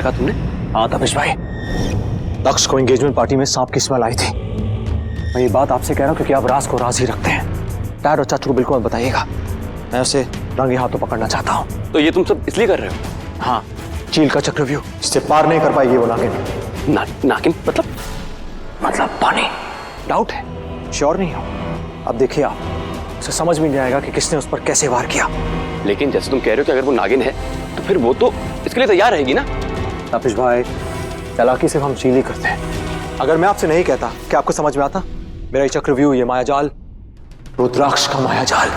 क्या कहा तुमने? हाँ तपिश भाई, दक्ष को एंगेजमेंट पार्टी में सांप की स्मेल आई थी। मैं ये बात आपसे कह रहा हूँ क्योंकि आप राज को राज ही रखते हैं। डैड और चाचू को बिल्कुल मत बताइएगा, मैं उसे रंगे हाथों पकड़ना चाहता हूँ। तो ये तुम सब इसलिए कर रहे हो? हाँ, चील का चक्रव्यूह, इससे पार नहीं कर पाएगी वो नागिन। नागिन मतलब पानी। डाउट है, श्योर नहीं हो। अब देखिए आप, उसे समझ भी नहीं आएगा कि किसने उस पर कैसे वार किया। लेकिन जैसे तुम कह रहे हो कि अगर वो नागिन है तो फिर वो तो इसके लिए तैयार रहेगी ना? तपिश भाई, चालाकी से हम चील ही करते हैं। अगर मैं आपसे नहीं कहता, क्या आपको समझ में आता? मेरा ये चक्रव्यूह, ये मायाजाल, रुद्राक्ष का मायाजाल।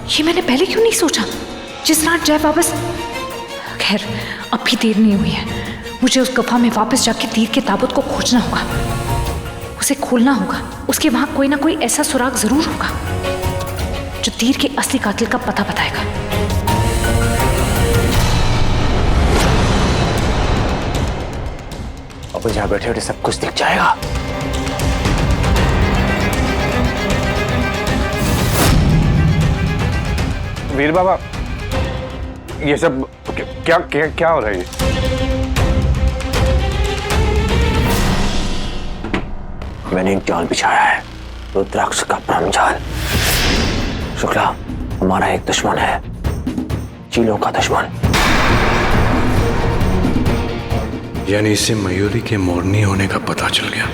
ये मैंने पहले क्यों नहीं सोचा? जिस रात जय वापस, खैर अब भी देर नहीं हुई है। मुझे उस गुफा में वापस जाके तीर के ताबूत को खोजना होगा, उसे खोलना होगा। उसके वहां कोई ना कोई ऐसा सुराग जरूर होगा जो तीर के असली कातिल का पता बताएगा। अब जहां बैठे बैठे सब कुछ दिख जाएगा। वीर बाबा, ये सब क्या क्या क्या हो रहा है? मैंने एक जाल बिछाया है, रुद्राक्ष का ब्रह्मजाल। शुक्ला, हमारा एक दुश्मन है, चीलों का दुश्मन। यानी इससे मयूरी के मोरनी होने का पता चल गया।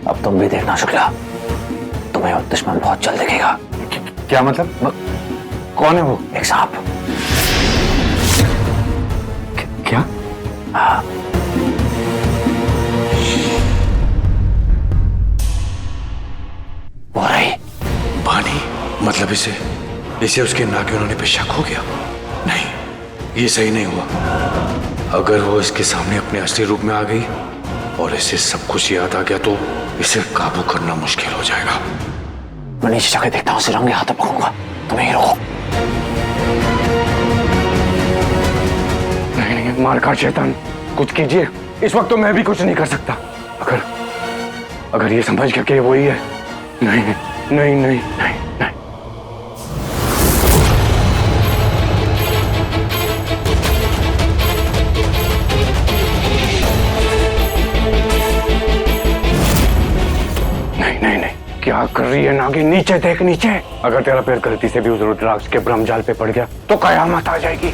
अब तुम भी देखना शुक्ला, तुम्हें वो दुश्मन बहुत जल्द दिखेगा। क्या मतलब? कौन है वो? एक सांप। क्या? हाँ। वो रही। बानी, मतलब इसे उसके नागिन होने पे शक हो गया? नहीं, ये सही नहीं हुआ। अगर वो इसके सामने अपने असली रूप में आ गई और इसे सब कुछ याद आ गया तो इसे काबू करना मुश्किल हो जाएगा। मैं नीचे जाके देखता हूँ, उसे रंगे हाथों पकड़ूंगा। तुम्हें ही रोको। नहीं, मारकाट शैतान, कुछ कीजिए। इस वक्त तो मैं भी कुछ नहीं कर सकता। अगर ये समझ गया कि ये वही है, नहीं नहीं नहीं नहीं नहीं। क्या कर रही है नागिन? नीचे देख, नीचे। अगर तेरा पैर गलती से भी उस रुद्राक्ष के ब्रह्मजाल पे पड़ गया तो कयामत आ जाएगी।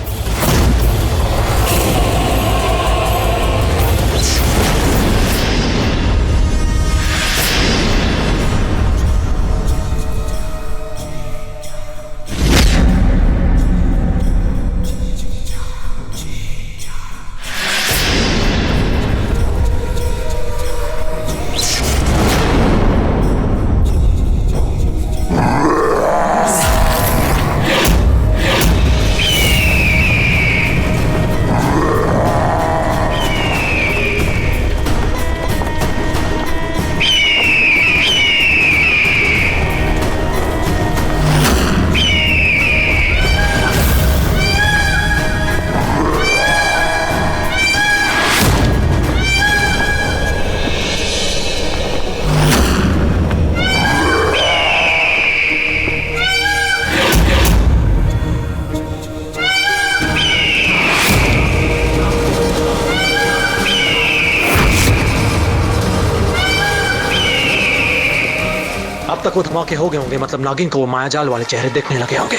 अब तक वो धमाके हो गए होंगे, मतलब नागिन को वो मायाजाल वाले चेहरे देखने लगे होंगे।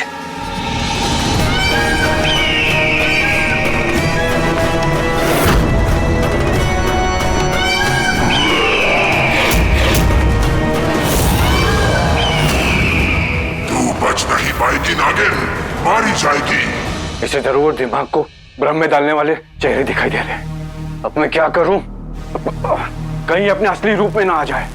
तू बच नहीं पाएगी नागिन, मारी जाएगी। इसे जरूर दिमाग को भ्रम में डालने वाले चेहरे दिखाई दे रहे हैं। अब मैं क्या करूं? कहीं अपने असली रूप में ना आ जाए।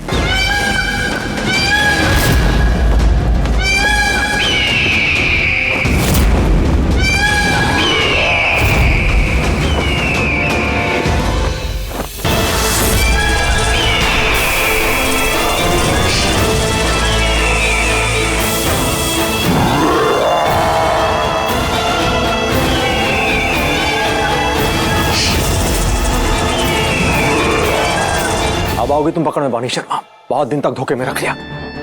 अब आओगी तुम पकड़ में बानी शर्मा। बहुत दिन तक धोखे में रख लिया,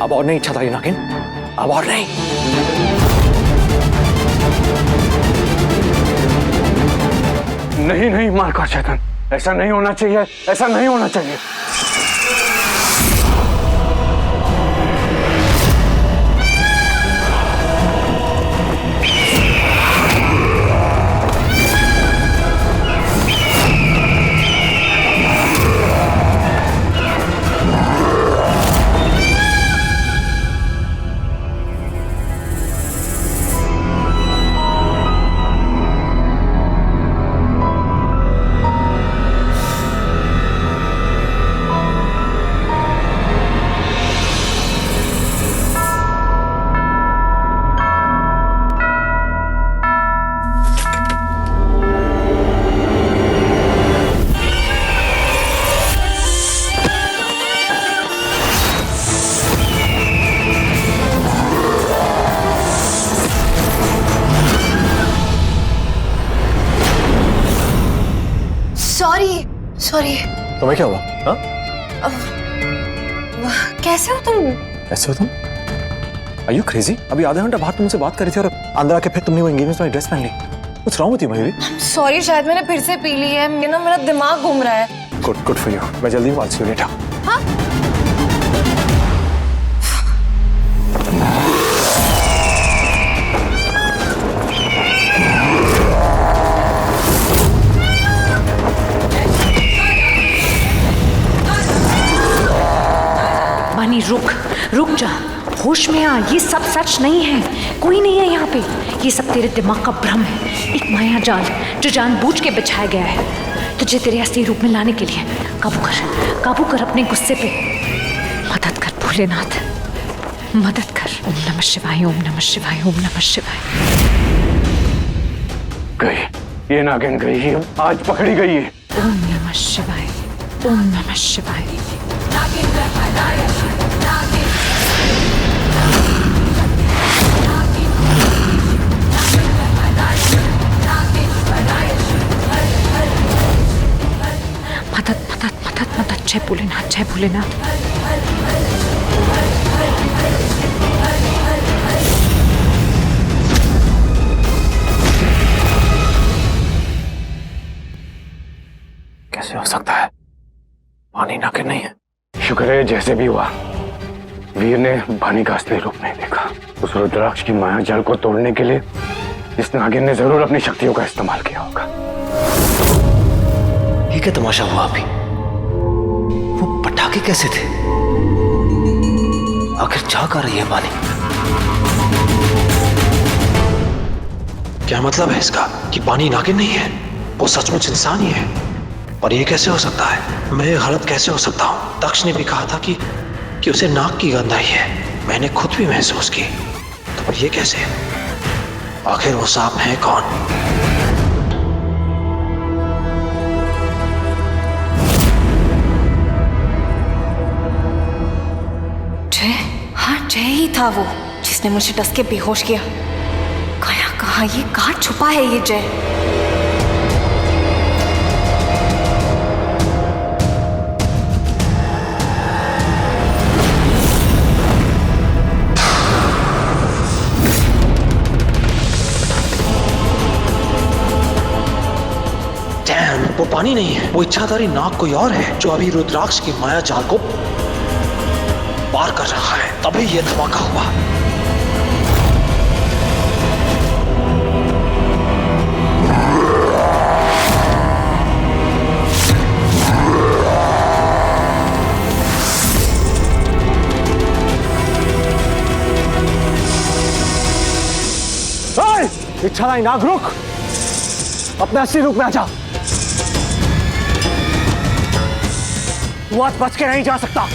अब और नहीं इच्छा था ये नागिन, अब और नहीं। नहीं नहीं मालकार शैतान, ऐसा नहीं होना चाहिए, ऐसा नहीं होना चाहिए। सॉरी। तुम्हें क्या हुआ? हाँ? कैसे हो तुम? ऐसे हो तुम? Are you crazy? अभी आधा घंटा बाहर तुमसे बात कर रही थी और अंदर आके फिर तुमने वो एंगेजमेंट वाली ड्रेस पहन ली। What's wrong with you, Mayuri? Sorry, शायद मैंने फिर से पी ली है। मेरा दिमाग घूम रहा है। Good for you. मैं जल्दी I'll see you later. हाँ? बानी रुक जा, होश में आ। ये सब सच नहीं है, कोई नहीं है यहाँ पे। ये सब तेरे दिमाग का भ्रम है, एक माया जाल जो जानबूझ के बिछाया गया है तुझे तेरे असली रूप में लाने के लिए। काबू कर अपने गुस्से पे। मदद कर भोलेनाथ, मदद कर। ओम नमः शिवाय, ओम नमः शिवाय, ओम नमः शिवाय। गई, ये नागिन गई है, आज पकड़ी गई है। ओम नमः शिवाय, ओम नमः शिवाय। मदद, जय भोलेनाथ, जय भोलेनाथ। कैसे हो सकता है? पानी नागिन नहीं है। शुक्र है जैसे भी हुआ वीर ने भानी का असली रूप नहीं देखा। उस रुद्राक्ष की माया जाल को तोड़ने के लिए इस नागिन ने जरूर अपनी शक्तियों का इस्तेमाल किया होगा। ये क्या तमाशा हुआ अभी? वो पटाखे कैसे थे? आखिर जा कर रही है पानी? क्या मतलब है इसका कि पानी नागिन नहीं है, वो सचमुच इंसान ही है? और ये कैसे हो सकता है? मैं गलत कैसे हो सकता हूँ? दक्ष ने भी कहा था कि उसे नाक की गंध आई है। मैंने खुद भी महसूस की, तो पर ये कैसे? आखिर वो सांप है कौन? जय ही था वो जिसने मुझे डस के बेहोश किया। कहाँ ये कहाँ छुपा है ये जय? वो पानी नहीं है, वो इच्छाधारी नाग कोई और है जो अभी रुद्राक्ष की माया जाल को पार कर रहा है। तभी ये धमाका हुआ। इच्छाधारी नाग रुक, अपने असली रूप में आ जा। वो आज बच के नहीं जा सकता।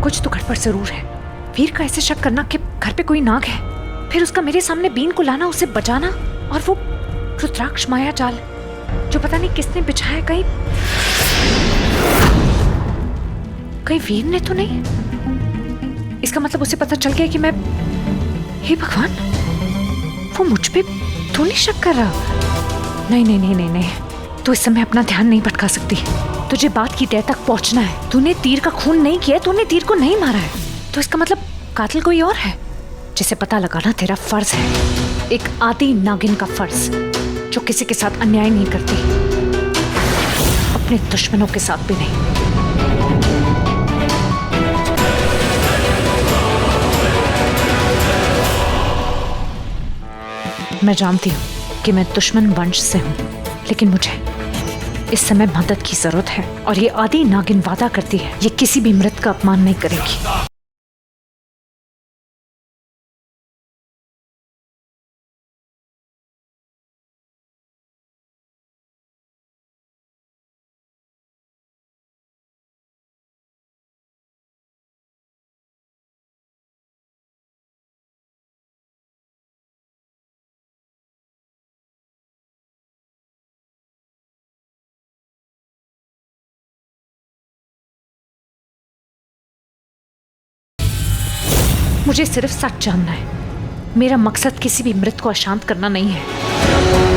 कुछ तो गड़बड़ जरूर है। वीर का ऐसे शक करना कि घर पे कोई नाग है, फिर उसका मेरे सामने बीन को लाना, उसे बचाना, और वो रुद्राक्ष माया जाल जो पता नहीं किसने बिछाया, कहीं वीर ने तो नहीं? इसका मतलब उसे पता चल गया कि मैं, हे भगवान, वो मुझ पे तो नहीं शक कर रहा? नहीं नहीं नहीं नहीं नहीं, तो इस समय अपना ध्यान नहीं भटका सकती। तुझे बात की तह तक पहुंचना है। तूने तीर का खून नहीं किया, तूने तीर को नहीं मारा है, तो इसका मतलब कातिल कोई और है, जिसे पता लगाना तेरा फर्ज है। एक आदि नागिन का फर्ज, जो किसी के साथ अन्याय नहीं करती, अपने दुश्मनों के साथ भी नहीं। मैं जानती हूं कि मैं दुश्मन वंश से हूं, लेकिन मुझे इस समय मदद की जरूरत है, और ये आदि नागिन वादा करती है ये किसी भी मृत का अपमान नहीं करेगी। मुझे सिर्फ सच जानना है। मेरा मकसद किसी भी मृत को अशांत करना नहीं है।